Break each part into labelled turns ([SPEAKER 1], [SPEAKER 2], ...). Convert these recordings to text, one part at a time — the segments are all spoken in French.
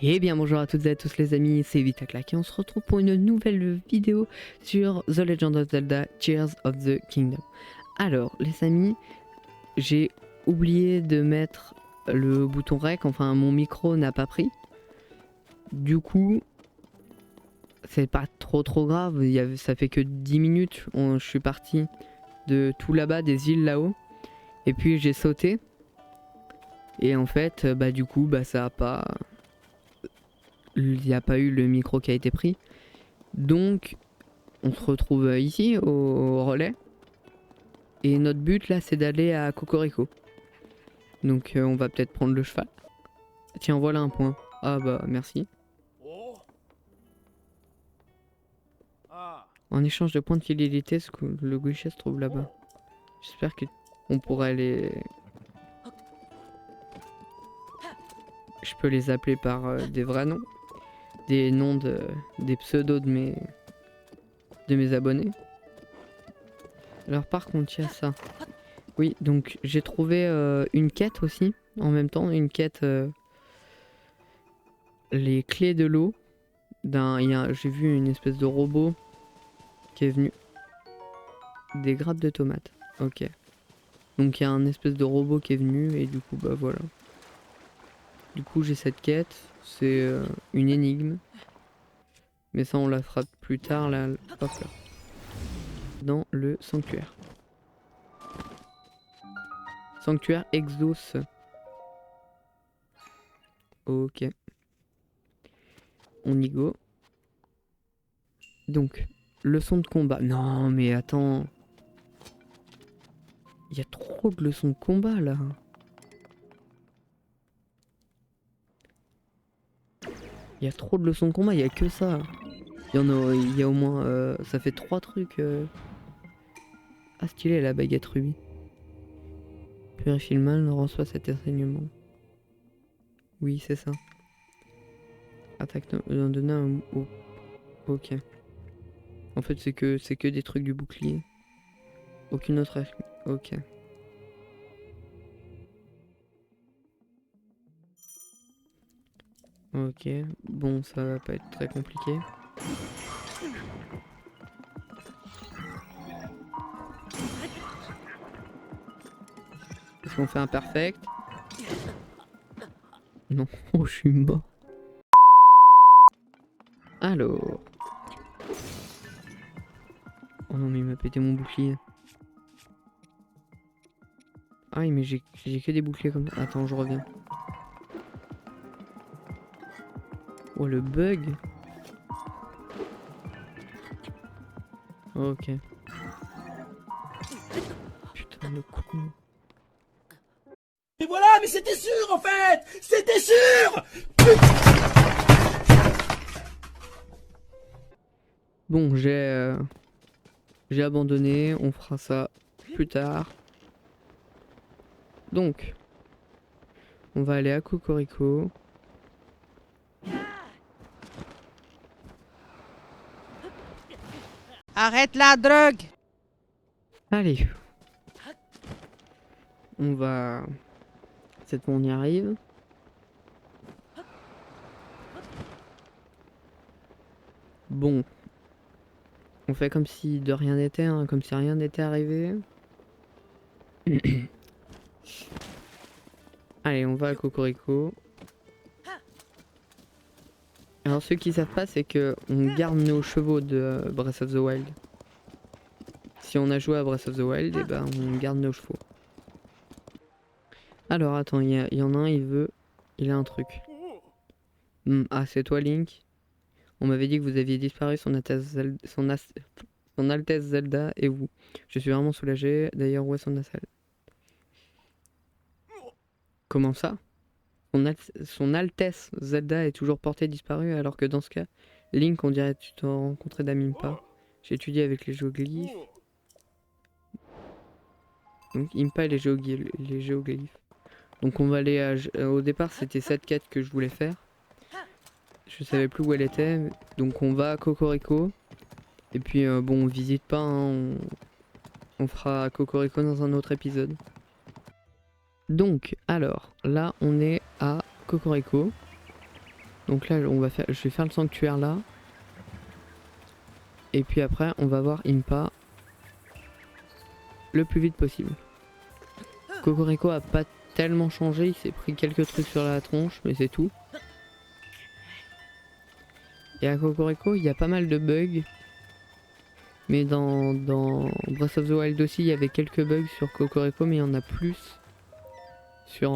[SPEAKER 1] Eh bien bonjour à toutes et à tous les amis, c'est Vitaclac et on se retrouve pour une nouvelle vidéo sur The Legend of Zelda Tears of the Kingdom. Alors les amis, j'ai oublié de mettre le bouton REC, enfin mon micro n'a pas pris. Du coup, c'est pas trop grave, ça fait que 10 minutes, je suis parti de tout là-bas, des îles là-haut. Et puis j'ai sauté. Et en fait, du coup, ça a pas... Il n'y a pas eu le micro qui a été pris. Donc, on se retrouve ici, au relais. Et notre but, là, c'est d'aller à Cocorico. Donc, on va peut-être prendre le cheval. Tiens, voilà un point. Ah bah, merci. En échange de points de fidélité, le guichet se trouve là-bas. J'espère qu'on pourrait les... Je peux les appeler par des vrais noms. Des noms des pseudos de mes abonnés. Alors par contre, il y a ça. Oui, donc j'ai trouvé une quête aussi, en même temps, une quête... les clés de l'eau. J'ai vu une espèce de robot qui est venu. Des grappes de tomates. Ok. Donc il y a un espèce de robot qui est venu et du coup, bah voilà. Du coup, j'ai cette quête. C'est une énigme. Mais ça, on la fera plus tard, là. Hop là. Dans le sanctuaire. Sanctuaire Exos. Ok. On y go. Donc, leçon de combat. Non, mais attends. Il y a trop de leçons de combat, là. Il y a trop de leçons de combat, il y a que ça. Il y a au moins... ça fait 3 trucs. Ah, stylé, la baguette rubis. Purifie le mal, reçoit cet enseignement. Oui, c'est ça. Attaque donner un... Oh. Ok. En fait, c'est que des trucs du bouclier. Aucune autre... Ok. Ok. Bon, ça va pas être très compliqué. Est-ce qu'on fait un perfect? Non, oh, je suis mort. Alors... Oh non, mais il m'a pété mon bouclier. Ah oui, mais j'ai que des boucliers comme ça. Attends, je reviens. Oh, le bug. Ok. Putain, le con.
[SPEAKER 2] Mais voilà, mais c'était sûr en fait. C'était sûr.
[SPEAKER 1] Bon, j'ai abandonné. On fera ça plus tard. Donc, on va aller à Cocorico.
[SPEAKER 3] Arrête la drogue!
[SPEAKER 1] Allez. On va... Cette fois, on y arrive. Bon. On fait comme si de rien n'était, hein, comme si rien n'était arrivé. Allez, on va à Cocorico. Alors ceux qui savent pas, c'est que on garde nos chevaux de Breath of the Wild. Si on a joué à Breath of the Wild, et ben on garde nos chevaux. Alors attends, il y en a un, il a un truc. Ah, c'est toi Link. On m'avait dit que vous aviez disparu, son Altesse Zelda et vous. Je suis vraiment soulagé. D'ailleurs, où est son Altesse? Comment ça? Son Altesse Zelda est toujours portée disparue, alors que dans ce cas, Link, on dirait que tu t'en rencontrais d'Amimpa. J'ai étudié avec les géoglyphes. Donc Impa et les géoglyphes. Donc on va aller au départ, c'était cette quête que je voulais faire. Je savais plus où elle était. Donc on va à Cocorico. Et puis bon, on visite pas, hein, on fera Cocorico dans un autre épisode. Donc, alors, là on est à Cocorico. Donc là, je vais faire le sanctuaire là. Et puis après, on va voir Impa le plus vite possible. Cocorico a pas tellement changé, il s'est pris quelques trucs sur la tronche, mais c'est tout. Et à Cocorico, il y a pas mal de bugs. Mais dans Breath of the Wild aussi, il y avait quelques bugs sur Cocorico, mais il y en a plus sur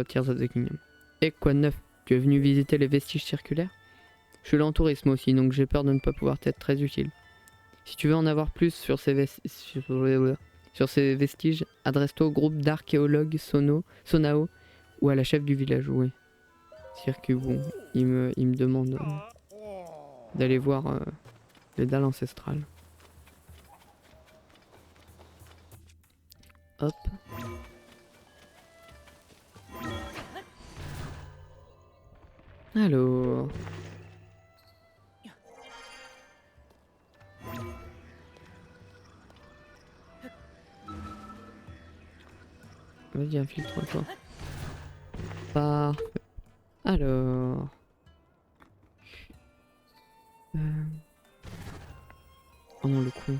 [SPEAKER 1] Tears of the Kingdom. Et quoi de neuf? Tu es venu visiter les vestiges circulaires? Je suis là en tourisme aussi, donc j'ai peur de ne pas pouvoir t'être très utile. Si tu veux en avoir plus sur ces vestiges, adresse-toi au groupe d'archéologues Sonao ou à la chef du village. Oui. C'est-à-dire que bon, il me demande d'aller voir les dalles ancestrales. Hop. Alors. Vas-y, infiltre-toi. Parfait. Alors. Oh non, le con.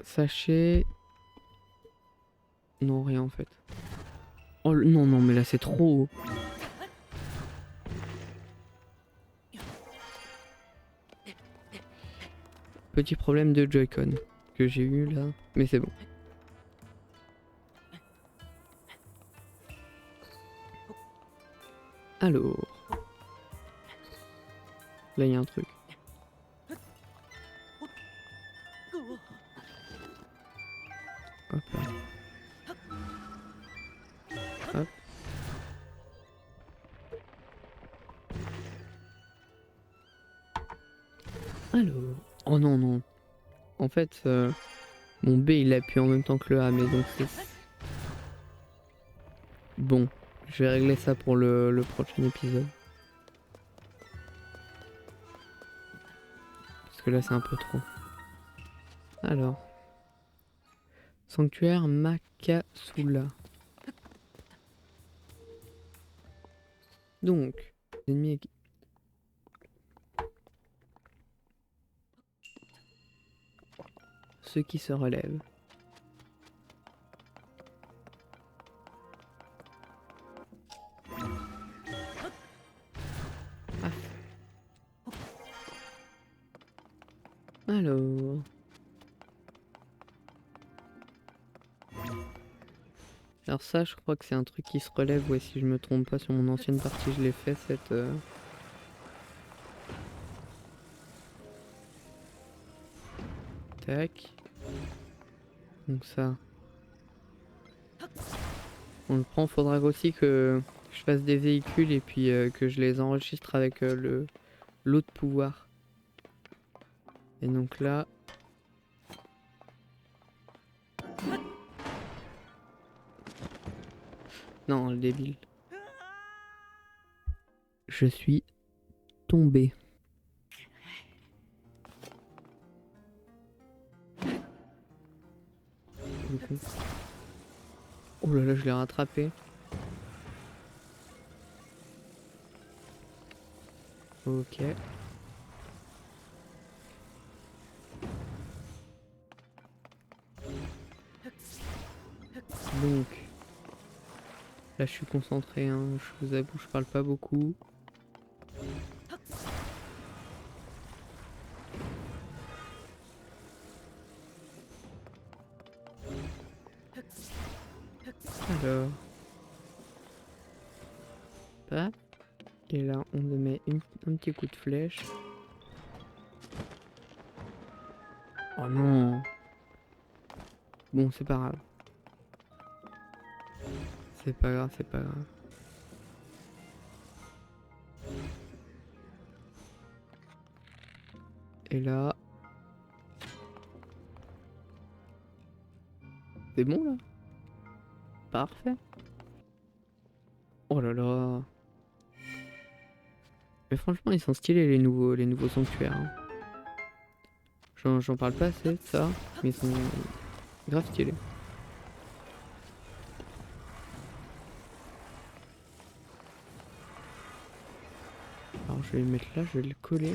[SPEAKER 1] Sachet. Non, rien en fait. Oh non, non, mais là c'est trop haut. Petit problème de Joy-Con que j'ai eu là, mais c'est bon. Alors. Là il y a un truc. Hop là. Hop. Alors. Oh non, non. En fait, mon B il appuie en même temps que le A, mais donc c'est... Bon, je vais régler ça pour le prochain épisode. Parce que là c'est un peu trop. Alors. Sanctuaire Makasula. Donc, ennemis... Ceux qui se relèvent. Ah. Alors... Alors ça, je crois que c'est un truc qui se relève, ouais, si je me trompe pas, sur mon ancienne partie, je l'ai fait, cette... Tac. Donc ça... On le prend, faudra aussi que je fasse des véhicules et puis que je les enregistre avec l'autre pouvoir. Et donc là... Non, le débile. Je suis tombé. Oh là là, je l'ai rattrapé. Ok. Donc, là je suis concentré, hein. Je vous avoue, je parle pas beaucoup. Alors, paf. Et là, on me met un petit coup de flèche. Oh non. Bon, c'est pas grave. C'est pas grave, c'est pas grave. Et là... C'est bon là? Parfait. Oh là là. Mais franchement, ils sont stylés les nouveaux sanctuaires. Hein. J'en parle pas assez de ça, mais ils sont grave stylés. Alors je vais le mettre là, je vais le coller.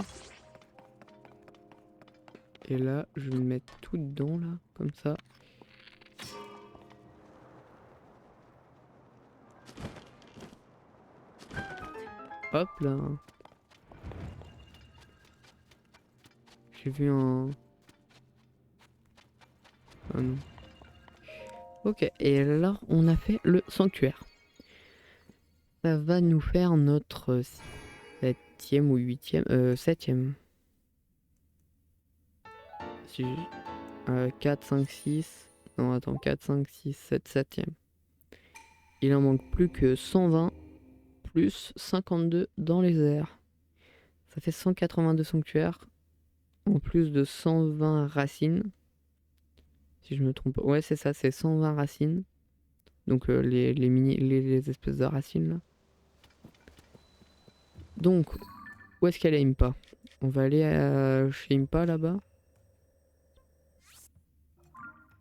[SPEAKER 1] Et là, je vais le mettre tout dedans là, comme ça. Hop là. J'ai vu un... Ah non. Ok, et alors on a fait le sanctuaire. Ça va nous faire notre 7e ou 8e, 7e. Si 4, 5, 6. Non, attends, 4, 5, 6, 7, 7e. Il en manque plus que 120 plus 52 dans les airs. Ça fait 182 sanctuaires. En plus de 120 racines. Si je me trompe pas. Ouais, c'est ça, c'est 120 racines. Donc les espèces de racines là. Donc, où est-ce qu'elle est Impa? On va aller chez Impa là-bas.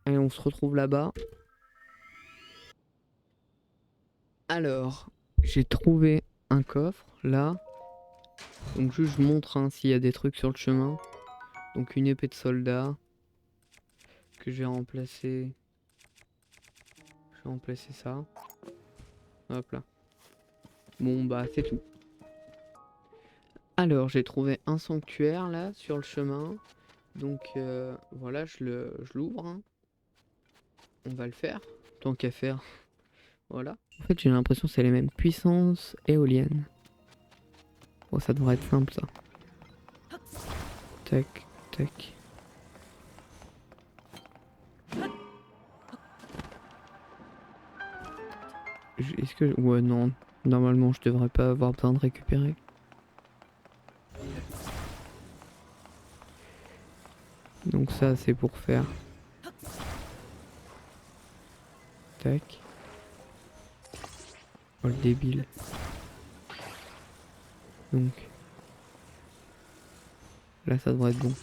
[SPEAKER 1] Et on se retrouve là-bas. Alors, j'ai trouvé un coffre là. Donc juste je montre hein, s'il y a des trucs sur le chemin. Donc une épée de soldat. Que je vais remplacer. Je vais remplacer ça. Hop là. Bon bah c'est tout. Alors j'ai trouvé un sanctuaire là sur le chemin. Donc voilà, je l'ouvre. Hein. On va le faire. Tant qu'à faire. Voilà. En fait j'ai l'impression que c'est les mêmes puissances éoliennes. Bon ça devrait être simple ça. Tac, tac. Est-ce que... Ouais non. Normalement je devrais pas avoir besoin de récupérer. Donc ça c'est pour faire. Tac. Oh le débile. Donc. Là ça devrait être bon.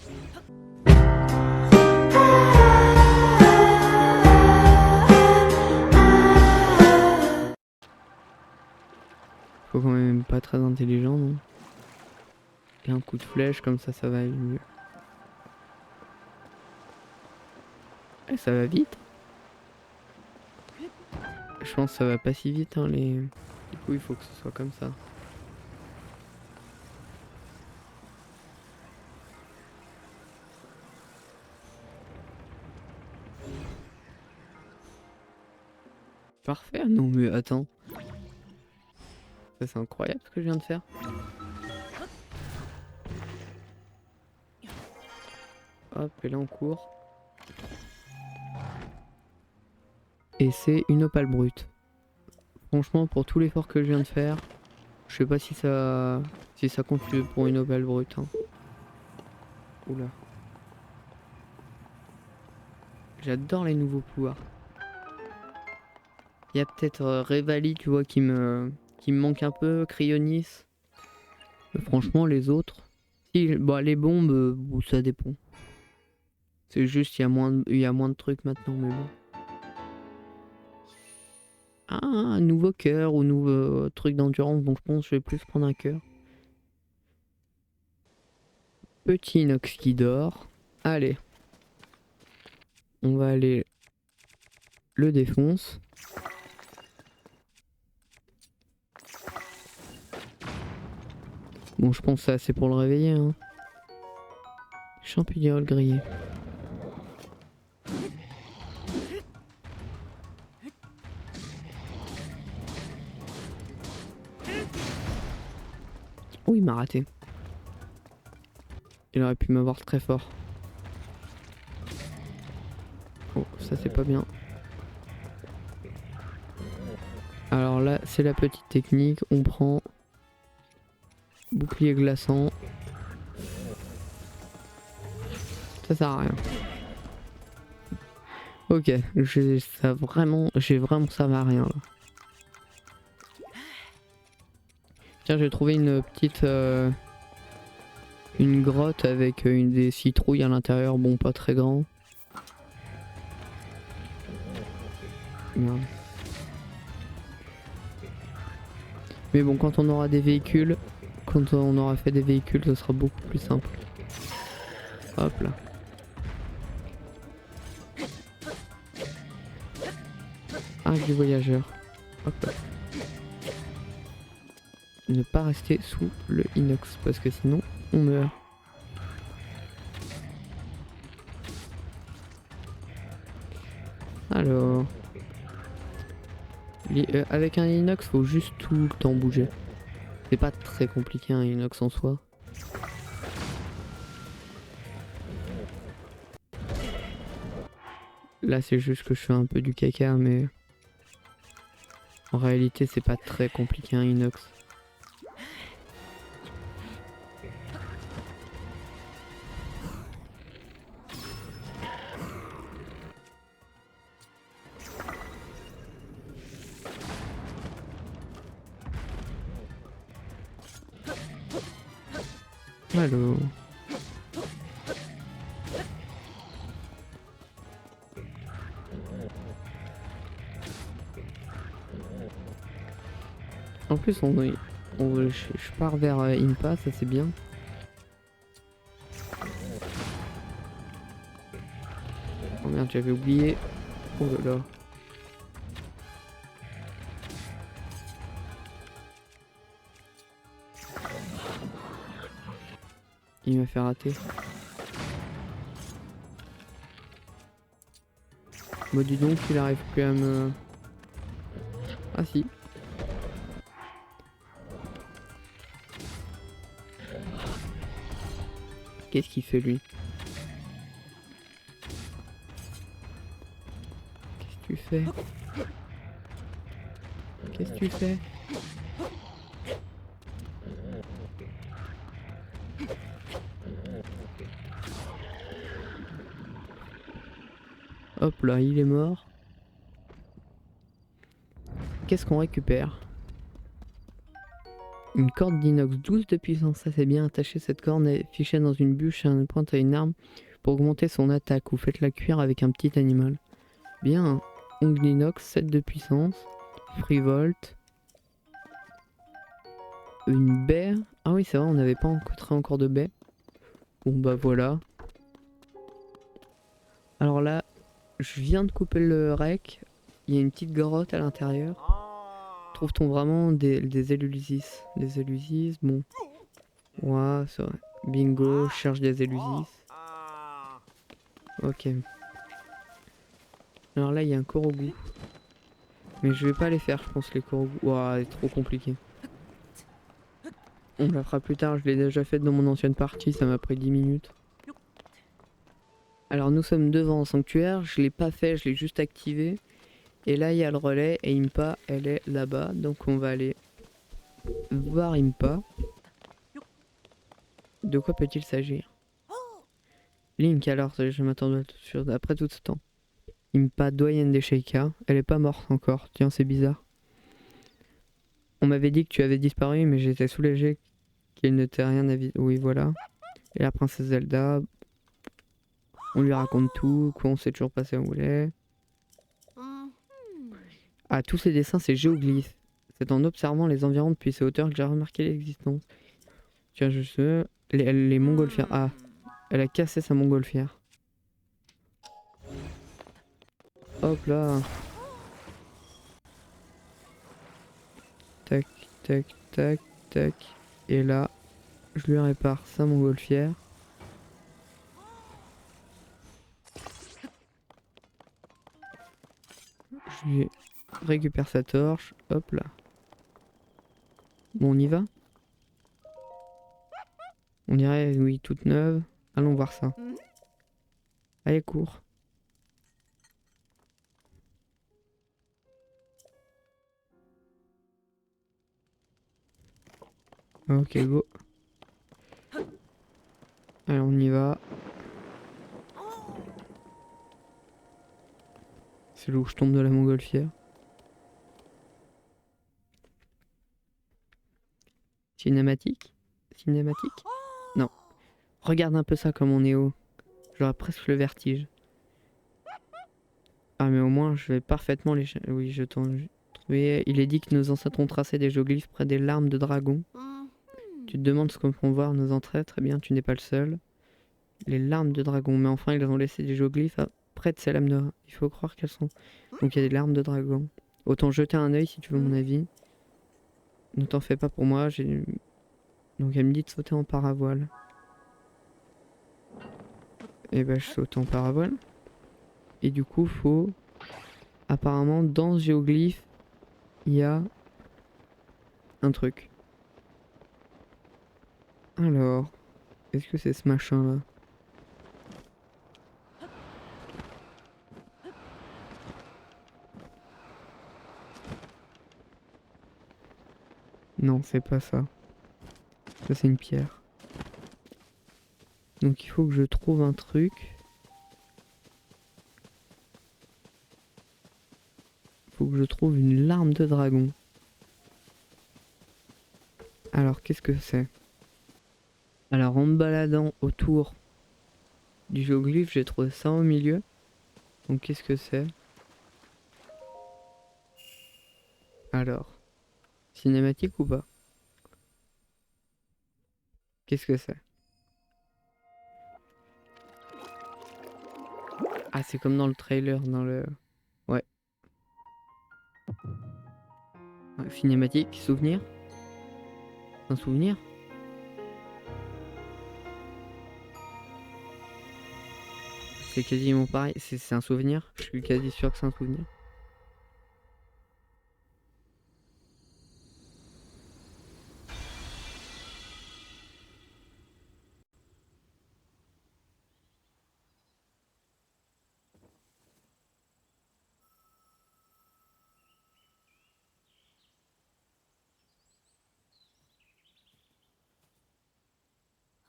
[SPEAKER 1] Faut quand même pas très intelligent non. Et un coup de flèche comme ça va aller mieux. Et ça va vite. Je pense que ça va pas si vite hein les... Du coup il faut que ce soit comme ça. Parfait. Non mais attends. Ça c'est incroyable ce que je viens de faire. Hop et là on court. Et c'est une opale brute. Franchement pour tout l'effort que je viens de faire, je sais pas si ça compte pour une opale brute. Hein. Oula. J'adore les nouveaux pouvoirs. Il y a peut-être Revali, tu vois, qui me manque un peu, Cryonis. Mais franchement, les autres... Si, bah, les bombes, ça dépend. C'est juste, il y a moins de trucs maintenant, mais bon. Ah, un nouveau cœur ou nouveau truc d'endurance, donc je pense que je vais plus prendre un cœur. Petit inox qui dort. Allez. On va aller le défonce. Bon, je pense que c'est assez pour le réveiller. Hein. Champignol grillé. Oh, il m'a raté. Il aurait pu m'avoir très fort. Oh, ça c'est pas bien. Alors là, c'est la petite technique. On prend bouclier glaçant. Ça sert à rien. Ok, j'ai vraiment servi à rien là. Tiens, j'ai trouvé une petite une grotte avec des citrouilles à l'intérieur, bon pas très grand. Merde. Mais bon, quand on aura des véhicules, quand on aura fait des véhicules, ce sera beaucoup plus simple. Hop là. Arc du voyageur. Hop là. Ne pas rester sous le inox parce que sinon on meurt. Alors, avec un inox, faut juste tout le temps bouger. C'est pas très compliqué un inox en soi. Là, c'est juste que je fais un peu du caca, mais en réalité, c'est pas très compliqué un inox. Alors. En plus, je pars vers Impa, ça c'est bien. Oh merde, j'avais oublié. Oh là là. Il m'a fait rater. Bah dis donc, il arrive plus à me... Ah si. Qu'est-ce qu'il fait lui? Qu'est-ce que tu fais? Qu'est-ce que tu fais? Hop là, il est mort. Qu'est-ce qu'on récupère? Une corde d'inox 12 de puissance, ça c'est bien. Attacher cette corde et fichée dans une bûche à une pointe à une arme pour augmenter son attaque ou faites-la cuire avec un petit animal. Bien, ongle d'inox 7 de puissance, frivolt, une baie. Ah oui c'est vrai, on n'avait pas rencontré encore de baie. Bon bah voilà. Alors là, je viens de couper le rec, il y a une petite grotte à l'intérieur. Trouve-t-on vraiment des élusis? Des élusis, bon. Ouais, c'est vrai. Bingo, cherche des élusis. Ok. Alors là, il y a un Korogu. Mais je vais pas les faire, je pense, les Korogu. Ouah, c'est trop compliqué. On la fera plus tard, je l'ai déjà faite dans mon ancienne partie, ça m'a pris 10 minutes. Alors nous sommes devant un sanctuaire, je l'ai pas fait, je l'ai juste activé. Et là, il y a le relais et Impa, elle est là-bas. Donc on va aller voir Impa. De quoi peut-il s'agir? Link, alors, je m'attendais après tout ce temps. Impa, doyenne des Sheikah. Elle est pas morte encore. Tiens, c'est bizarre. On m'avait dit que tu avais disparu, mais j'étais soulagé qu'il ne t'ait rien avisé. Oui, voilà. Et la princesse Zelda. On lui raconte tout. Quoi, on sait toujours passer un boulet. Ah, tous ces dessins, c'est géoglyphe. C'est en observant les environs depuis ces hauteurs que j'ai remarqué l'existence. Tiens, je sais. Les montgolfières. Ah, elle a cassé sa montgolfière. Hop là. Tac, tac, tac, tac. Et là, je lui répare sa montgolfière. Je lui récupère sa torche. Hop là. Bon, on y va? On dirait, oui, toute neuve. Allons voir ça. Allez, cours. Ok, go. Allez, on y va. C'est là où je tombe de la montgolfière. Cinématique? Cinématique? Non. Regarde un peu ça comme on est haut. J'aurais presque le vertige. Ah mais au moins je vais parfaitement les... Oui, je t'en... trouvé. Il est dit que nos ancêtres ont tracé des géoglyphes près des larmes de dragon. Tu te demandes ce qu'on peut voir nos ancêtres, eh bien tu n'es pas le seul. Les larmes de dragon, mais enfin ils ont laissé des géoglyphes près de ces lames de... Il faut croire qu'elles sont... Donc il y a des larmes de dragon. Autant jeter un œil si tu veux mon avis. Ne t'en fais pas pour moi, j'ai... Donc elle me dit de sauter en paravoile. Et ben je saute en paravoile. Et du coup faut... Apparemment dans ce géoglyphe, il y a... un truc. Alors... Est-ce que c'est ce machin là? Non, c'est pas ça. Ça c'est une pierre. Donc il faut que je trouve un truc. Faut que je trouve une larme de dragon. Alors qu'est-ce que c'est? Alors en me baladant autour du géoglyphe, j'ai trouvé ça au milieu. Donc qu'est-ce que c'est? Alors, cinématique ou pas? Qu'est-ce que c'est? Ah, c'est comme dans le trailer, dans le... Ouais. Ouais, cinématique, souvenir? Un souvenir? C'est quasiment pareil, c'est un souvenir? Je suis quasi sûr que c'est un souvenir.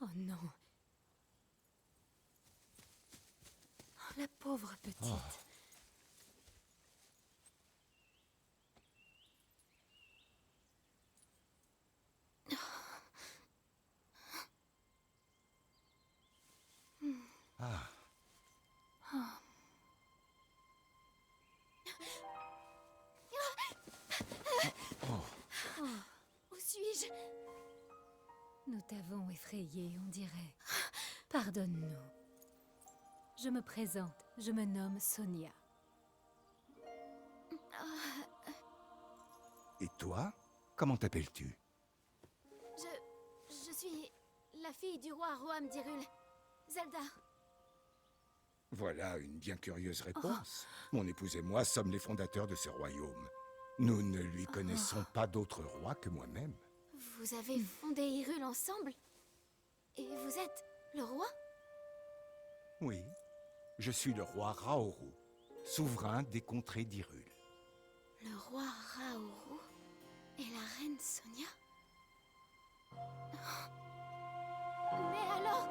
[SPEAKER 3] Oh non. Oh, la pauvre petite.
[SPEAKER 4] Ah,
[SPEAKER 3] Où suis-je? Nous t'avons effrayé, on dirait. Pardonne-nous. Je me présente, je me nomme Sonia.
[SPEAKER 4] et toi? Comment t'appelles-tu?
[SPEAKER 3] Je suis la fille du roi Roam d'Hyrule. Zelda.
[SPEAKER 4] Voilà une bien curieuse réponse. Mon épouse et moi sommes les fondateurs de ce royaume. Nous ne lui connaissons pas d'autre roi que moi-même.
[SPEAKER 3] Vous avez fondé Hyrule ensemble? Et vous êtes le roi?
[SPEAKER 4] Oui, je suis le roi Raoru, souverain des contrées d'Hyrule.
[SPEAKER 3] Le roi Raoru et la reine Sonia? Mais alors...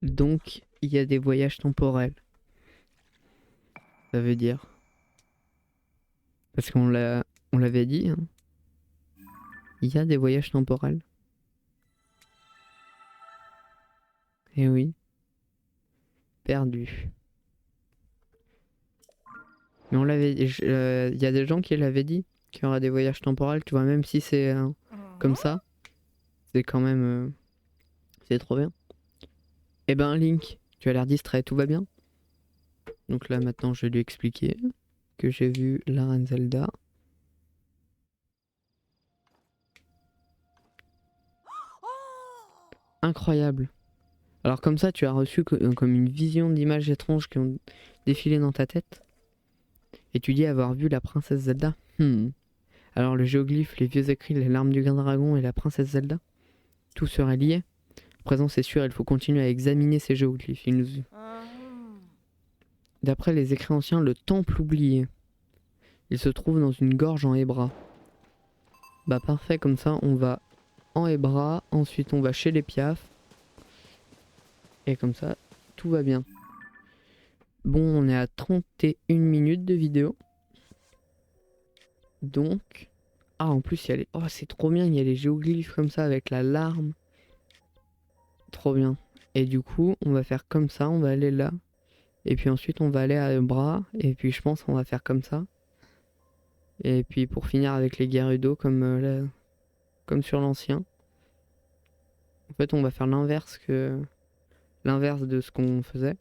[SPEAKER 1] Donc, il y a des voyages temporels. Ça veut dire... Parce qu'on l'avait dit, hein. Il y a des voyages temporels. Eh oui. Perdu. Mais on l'avait... Il y a des gens qui l'avaient dit, qu'il y aura des voyages temporels, tu vois, même si c'est comme ça. C'est quand même... c'est trop bien. Eh ben, Link, tu as l'air distrait, tout va bien? Donc là, maintenant, je vais lui expliquer que j'ai vu la reine Zelda. Incroyable. Alors comme ça, tu as reçu comme une vision d'images étranges qui ont défilé dans ta tête. Et tu dis avoir vu la princesse Zelda. Alors le géoglyphe, les vieux écrits, les larmes du grand dragon et la princesse Zelda, tout serait lié. À présent, c'est sûr, il faut continuer à examiner ces géoglyphes. D'après les écrits anciens, le temple oublié. Il se trouve dans une gorge en Hébra. Bah parfait, comme ça on va en Hébra, ensuite on va chez les Piaf. Et comme ça, tout va bien. Bon, on est à 31 minutes de vidéo. Donc... Ah, en plus, il y a les... Oh, c'est trop bien, il y a les géoglyphes comme ça avec la larme. Trop bien. Et du coup, on va faire comme ça, on va aller là. Et puis ensuite, on va aller à Bras. Et puis je pense qu'on va faire comme ça. Et puis pour finir avec les Gerudo comme sur l'ancien. En fait, on va faire l'inverse de ce qu'on faisait.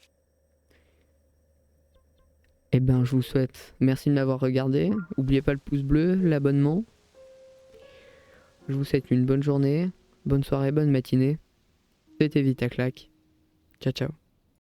[SPEAKER 1] Et ben, je vous souhaite merci de m'avoir regardé. N'oubliez pas le pouce bleu, l'abonnement. Je vous souhaite une bonne journée, bonne soirée, bonne matinée. C'était Vitaclac. Ciao ciao.